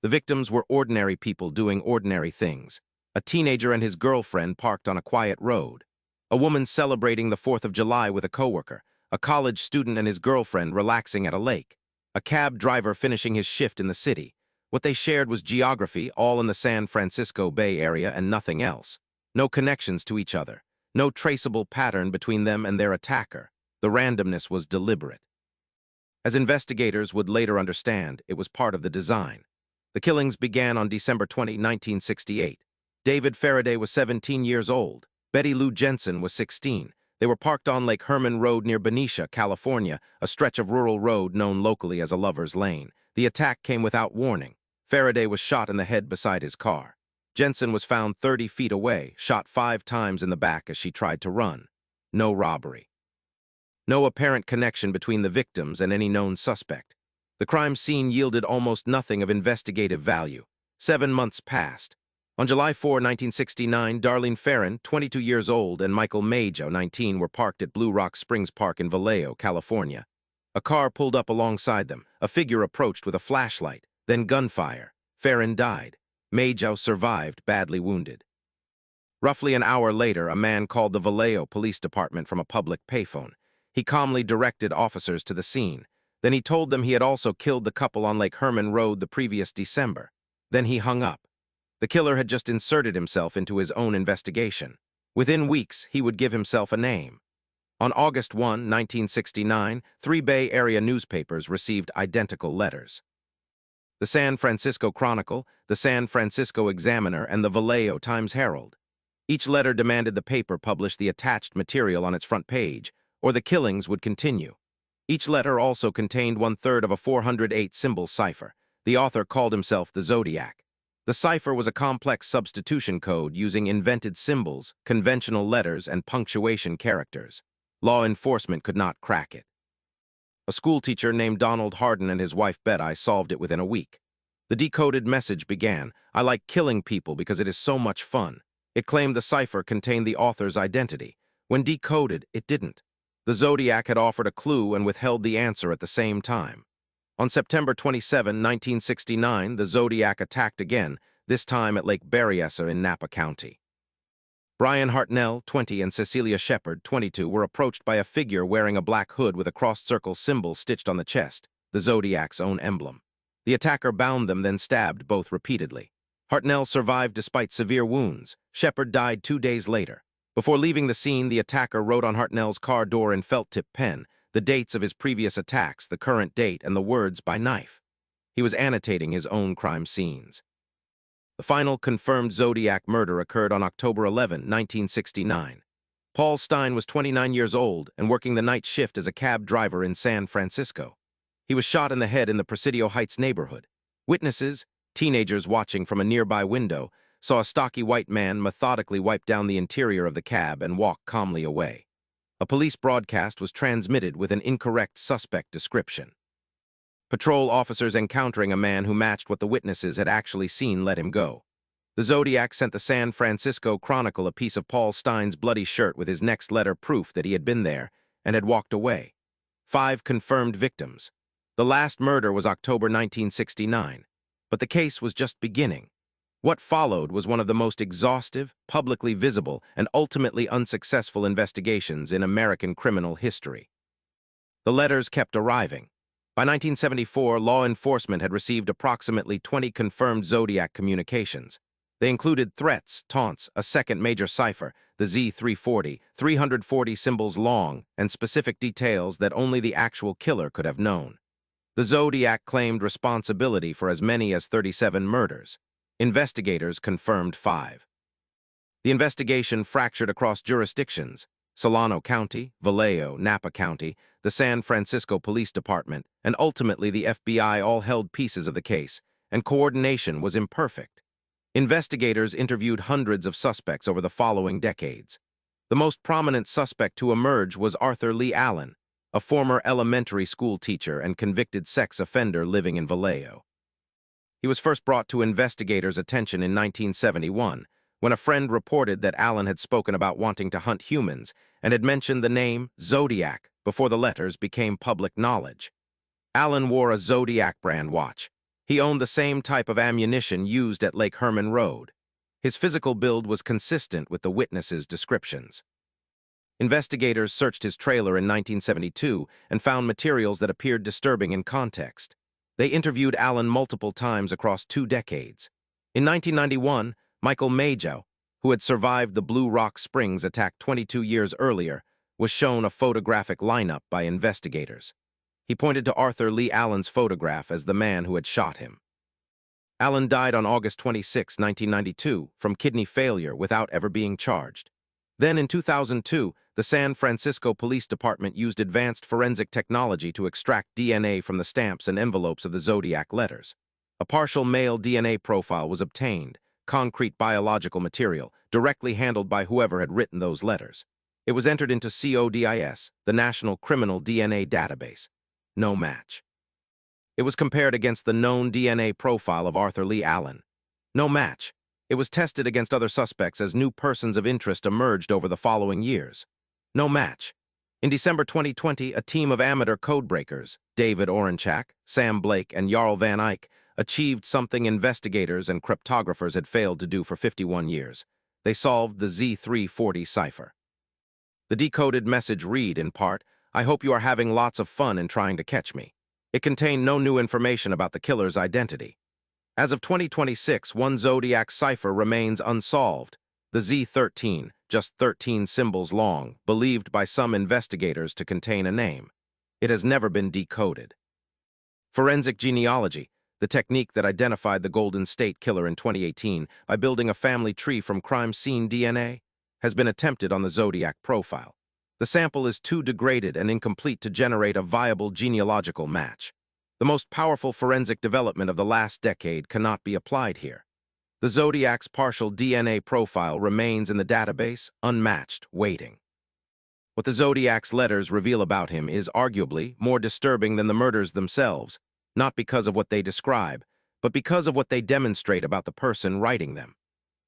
The victims were ordinary people doing ordinary things. A teenager and his girlfriend parked on a quiet road. A woman celebrating the 4th of July with a coworker. A college student and his girlfriend relaxing at a lake. A cab driver finishing his shift in the city. What they shared was geography, all in the San Francisco Bay Area and nothing else. No connections to each other. No traceable pattern between them and their attacker. The randomness was deliberate. As investigators would later understand, it was part of the design. The killings began on December 20, 1968. David Faraday was 17 years old. Betty Lou Jensen was 16. They were parked on Lake Herman Road near Benicia, California, a stretch of rural road known locally as a lover's lane. The attack came without warning. Faraday was shot in the head beside his car. Jensen was found 30 feet away, shot 5 times in the back as she tried to run. No robbery. No apparent connection between the victims and any known suspect. The crime scene yielded almost nothing of investigative value. 7 months passed. On July 4, 1969, Darlene Ferrin, 22 years old, and Michael Majo, 19, were parked at Blue Rock Springs Park in Vallejo, California. A car pulled up alongside them. A figure approached with a flashlight, then gunfire. Ferrin died. Majo survived, badly wounded. Roughly an hour later, a man called the Vallejo Police Department from a public payphone. He calmly directed officers to the scene. Then he told them he had also killed the couple on Lake Herman Road the previous December. Then he hung up. The killer had just inserted himself into his own investigation. Within weeks, he would give himself a name. On August 1, 1969, 3 Bay Area newspapers received identical letters. The San Francisco Chronicle, the San Francisco Examiner, and the Vallejo Times-Herald. Each letter demanded the paper publish the attached material on its front page, or the killings would continue. Each letter also contained 1/3 of a 408-symbol cipher. The author called himself the Zodiac. The cipher was a complex substitution code using invented symbols, conventional letters, and punctuation characters. Law enforcement could not crack it. A schoolteacher named Donald Harden and his wife Betty solved it within a week. The decoded message began, "I like killing people because it is so much fun." It claimed the cipher contained the author's identity. When decoded, it didn't. The Zodiac had offered a clue and withheld the answer at the same time. On September 27, 1969, the Zodiac attacked again, this time at Lake Berryessa in Napa County. Brian Hartnell, 20, and Cecilia Shepard, 22, were approached by a figure wearing a black hood with a cross-circle symbol stitched on the chest, the Zodiac's own emblem. The attacker bound them, then stabbed both repeatedly. Hartnell survived despite severe wounds. Shepard died 2 days later. Before leaving the scene, the attacker wrote on Hartnell's car door in felt-tip pen the dates of his previous attacks, the current date, and the words "by knife." He was annotating his own crime scenes. The final confirmed Zodiac murder occurred on October 11, 1969. Paul Stine was 29 years old and working the night shift as a cab driver in San Francisco. He was shot in the head in the Presidio Heights neighborhood. Witnesses, teenagers watching from a nearby window, saw a stocky white man methodically wipe down the interior of the cab and walk calmly away. A police broadcast was transmitted with an incorrect suspect description. Patrol officers encountering a man who matched what the witnesses had actually seen let him go. The Zodiac sent the San Francisco Chronicle a piece of Paul Stine's bloody shirt with his next letter proof that he had been there and had walked away. 5 confirmed victims. The last murder was October 1969, but the case was just beginning. What followed was one of the most exhaustive, publicly visible, and ultimately unsuccessful investigations in American criminal history. The letters kept arriving. By 1974, law enforcement had received approximately 20 confirmed Zodiac communications. They included threats, taunts, a second major cipher, the Z340, 340 symbols long, and specific details that only the actual killer could have known. The Zodiac claimed responsibility for as many as 37 murders. Investigators confirmed 5. The investigation fractured across jurisdictions. Solano County, Vallejo, Napa County, the San Francisco Police Department, and ultimately the FBI all held pieces of the case, and coordination was imperfect. Investigators interviewed hundreds of suspects over the following decades. The most prominent suspect to emerge was Arthur Lee Allen, a former elementary school teacher and convicted sex offender living in Vallejo. He was first brought to investigators' attention in 1971, when a friend reported that Allen had spoken about wanting to hunt humans and had mentioned the name Zodiac before the letters became public knowledge. Allen wore a Zodiac brand watch. He owned the same type of ammunition used at Lake Herman Road. His physical build was consistent with the witnesses' descriptions. Investigators searched his trailer in 1972 and found materials that appeared disturbing in context. They interviewed Allen multiple times across 2 decades. In 1991, Michael Majow, who had survived the Blue Rock Springs attack 22 years earlier, was shown a photographic lineup by investigators. He pointed to Arthur Lee Allen's photograph as the man who had shot him. Allen died on August 26, 1992, from kidney failure without ever being charged. Then, in 2002, the San Francisco Police Department used advanced forensic technology to extract DNA from the stamps and envelopes of the Zodiac letters. A partial male DNA profile was obtained, concrete biological material, directly handled by whoever had written those letters. It was entered into CODIS, the National Criminal DNA Database. No match. It was compared against the known DNA profile of Arthur Lee Allen. No match. It was tested against other suspects as new persons of interest emerged over the following years. No match. In December 2020, a team of amateur codebreakers, David Orenchak, Sam Blake, and Jarl Van Eyck, achieved something investigators and cryptographers had failed to do for 51 years. They solved the Z340 cipher. The decoded message read, in part, "I hope you are having lots of fun in trying to catch me." It contained no new information about the killer's identity. As of 2026, one Zodiac cipher remains unsolved. The Z13, just 13 symbols long, believed by some investigators to contain a name. It has never been decoded. Forensic genealogy, the technique that identified the Golden State Killer in 2018 by building a family tree from crime scene DNA, has been attempted on the Zodiac profile. The sample is too degraded and incomplete to generate a viable genealogical match. The most powerful forensic development of the last decade cannot be applied here. The Zodiac's partial DNA profile remains in the database, unmatched, waiting. What the Zodiac's letters reveal about him is arguably more disturbing than the murders themselves, not because of what they describe, but because of what they demonstrate about the person writing them.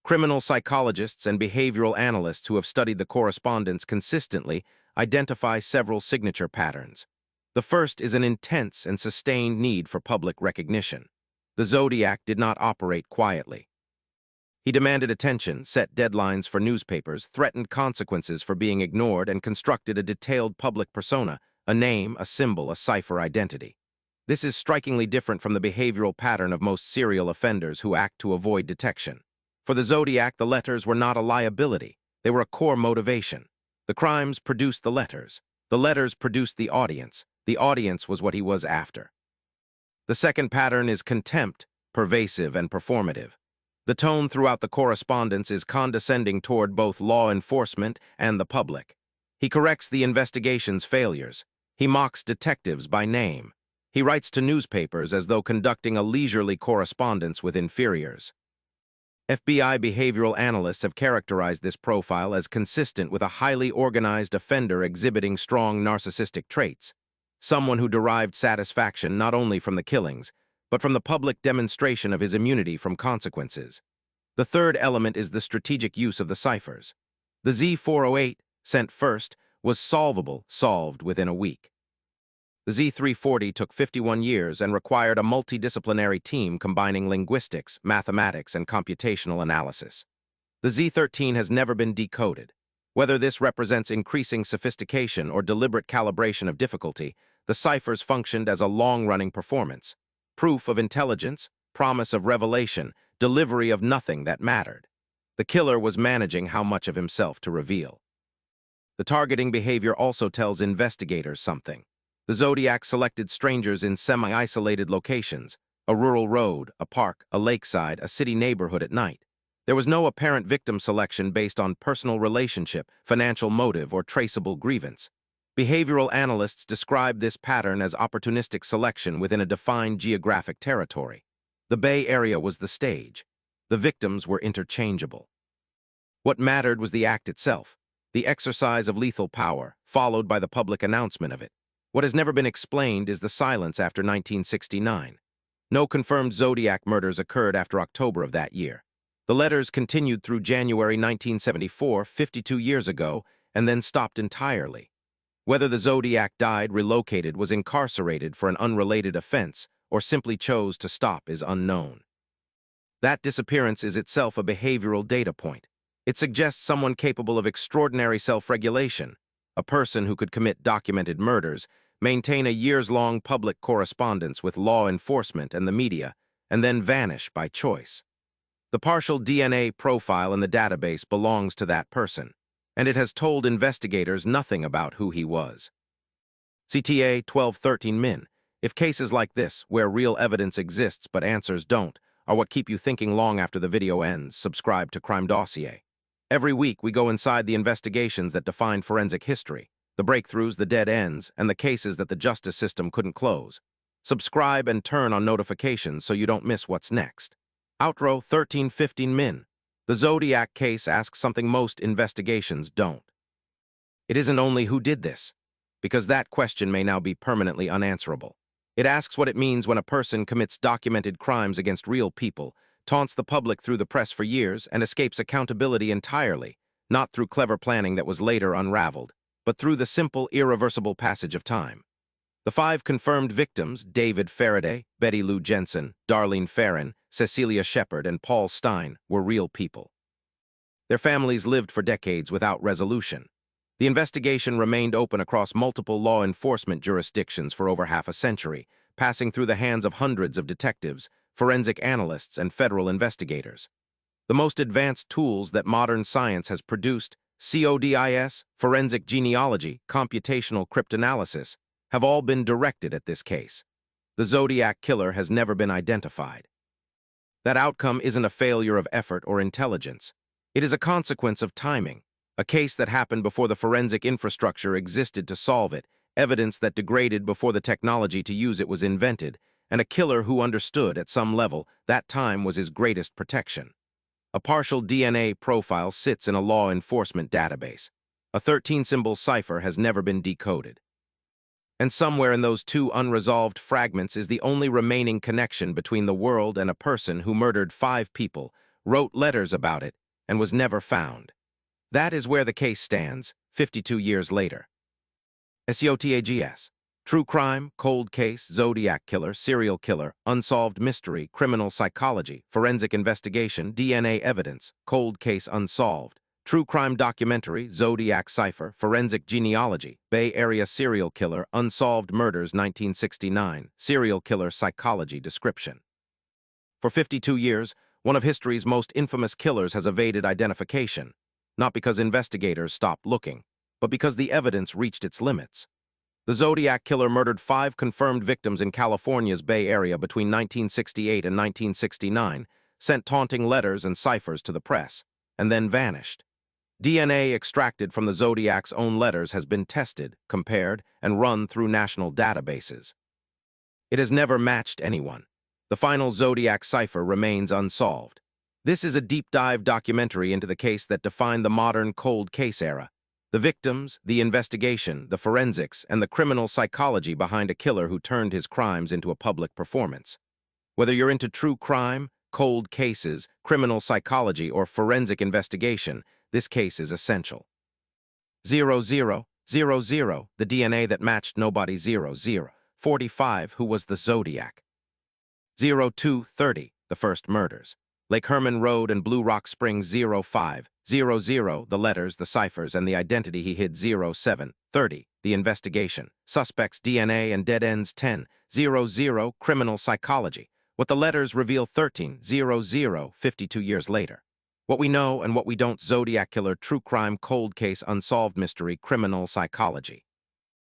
Criminal psychologists and behavioral analysts who have studied the correspondence consistently identify several signature patterns. The first is an intense and sustained need for public recognition. The Zodiac did not operate quietly. He demanded attention, set deadlines for newspapers, threatened consequences for being ignored, and constructed a detailed public persona, a name, a symbol, a cipher identity. This is strikingly different from the behavioral pattern of most serial offenders who act to avoid detection. For the Zodiac, the letters were not a liability. They were a core motivation. The crimes produced the letters. The letters produced the audience. The audience was what he was after. The second pattern is contempt, pervasive and performative. The tone throughout the correspondence is condescending toward both law enforcement and the public. He corrects the investigation's failures. He mocks detectives by name. He writes to newspapers as though conducting a leisurely correspondence with inferiors. FBI behavioral analysts have characterized this profile as consistent with a highly organized offender exhibiting strong narcissistic traits, someone who derived satisfaction not only from the killings, but from the public demonstration of his immunity from consequences. The third element is the strategic use of the ciphers. The Z408, sent first, was solved within a week. The Z340 took 51 years and required a multidisciplinary team combining linguistics, mathematics, and computational analysis. The Z13 has never been decoded. Whether this represents increasing sophistication or deliberate calibration of difficulty, the ciphers functioned as a long-running performance. Proof of intelligence, promise of revelation, delivery of nothing that mattered. The killer was managing how much of himself to reveal. The targeting behavior also tells investigators something. The Zodiac selected strangers in semi-isolated locations, a rural road, a park, a lakeside, a city neighborhood at night. There was no apparent victim selection based on personal relationship, financial motive, or traceable grievance. Behavioral analysts describe this pattern as opportunistic selection within a defined geographic territory. The Bay Area was the stage. The victims were interchangeable. What mattered was the act itself, the exercise of lethal power, followed by the public announcement of it. What has never been explained is the silence after 1969. No confirmed Zodiac murders occurred after October of that year. The letters continued through January 1974, 52 years ago, and then stopped entirely. Whether the Zodiac died, relocated, was incarcerated for an unrelated offense, or simply chose to stop is unknown. That disappearance is itself a behavioral data point. It suggests someone capable of extraordinary self-regulation, a person who could commit documented murders, maintain a years-long public correspondence with law enforcement and the media, and then vanish by choice. The partial DNA profile in the database belongs to that person, and it has told investigators nothing about who he was. CTA 1213 Min. If cases like this, where real evidence exists but answers don't, are what keep you thinking long after the video ends, subscribe to Crime Dossier. Every week, we go inside the investigations that define forensic history, the breakthroughs, the dead ends, and the cases that the justice system couldn't close. Subscribe and turn on notifications so you don't miss what's next. Outro 1315 Min. The Zodiac case asks something most investigations don't. It isn't only who did this, because that question may now be permanently unanswerable. It asks what it means when a person commits documented crimes against real people, taunts the public through the press for years, and escapes accountability entirely, not through clever planning that was later unraveled, but through the simple, irreversible passage of time. The 5 confirmed victims, David Faraday, Betty Lou Jensen, Darlene Ferrin, Cecilia Shepard, and Paul Stein, were real people. Their families lived for decades without resolution. The investigation remained open across multiple law enforcement jurisdictions for over half a century, passing through the hands of hundreds of detectives, forensic analysts, and federal investigators. The most advanced tools that modern science has produced, CODIS, forensic genealogy, computational cryptanalysis, have all been directed at this case. The Zodiac killer has never been identified. That outcome isn't a failure of effort or intelligence. It is a consequence of timing. A case that happened before the forensic infrastructure existed to solve it, evidence that degraded before the technology to use it was invented, and a killer who understood, at some level, that time was his greatest protection. A partial DNA profile sits in a law enforcement database. A 13-symbol cipher has never been decoded. And somewhere in those 2 unresolved fragments is the only remaining connection between the world and a person who murdered 5 people, wrote letters about it, and was never found. That is where the case stands, 52 years later. SEOTAGS. True crime, cold case, Zodiac killer, serial killer, unsolved mystery, criminal psychology, forensic investigation, DNA evidence, cold case unsolved. True crime documentary, Zodiac cipher, forensic genealogy, Bay Area serial killer, unsolved murders 1969, serial killer psychology description. For 52 years, one of history's most infamous killers has evaded identification. Not because investigators stopped looking, but because the evidence reached its limits. The Zodiac killer murdered 5 confirmed victims in California's Bay Area between 1968 and 1969, sent taunting letters and ciphers to the press, and then vanished. DNA extracted from the Zodiac's own letters has been tested, compared, and run through national databases. It has never matched anyone. The final Zodiac cipher remains unsolved. This is a deep-dive documentary into the case that defined the modern cold case era. The victims, the investigation, the forensics, and the criminal psychology behind a killer who turned his crimes into a public performance. Whether you're into true crime, cold cases, criminal psychology, or forensic investigation, this case is essential. 0000, the DNA that matched nobody 0045, who was the Zodiac. 0230, the first murders. Lake Herman Road and Blue Rock Springs 0500, the letters, the ciphers, and the identity he hid 0730, the investigation. Suspects DNA and dead ends 1000, criminal psychology. What the letters reveal 1300, 52 years later. What we know and what we don't, Zodiac killer, true crime, cold case, unsolved mystery, criminal psychology.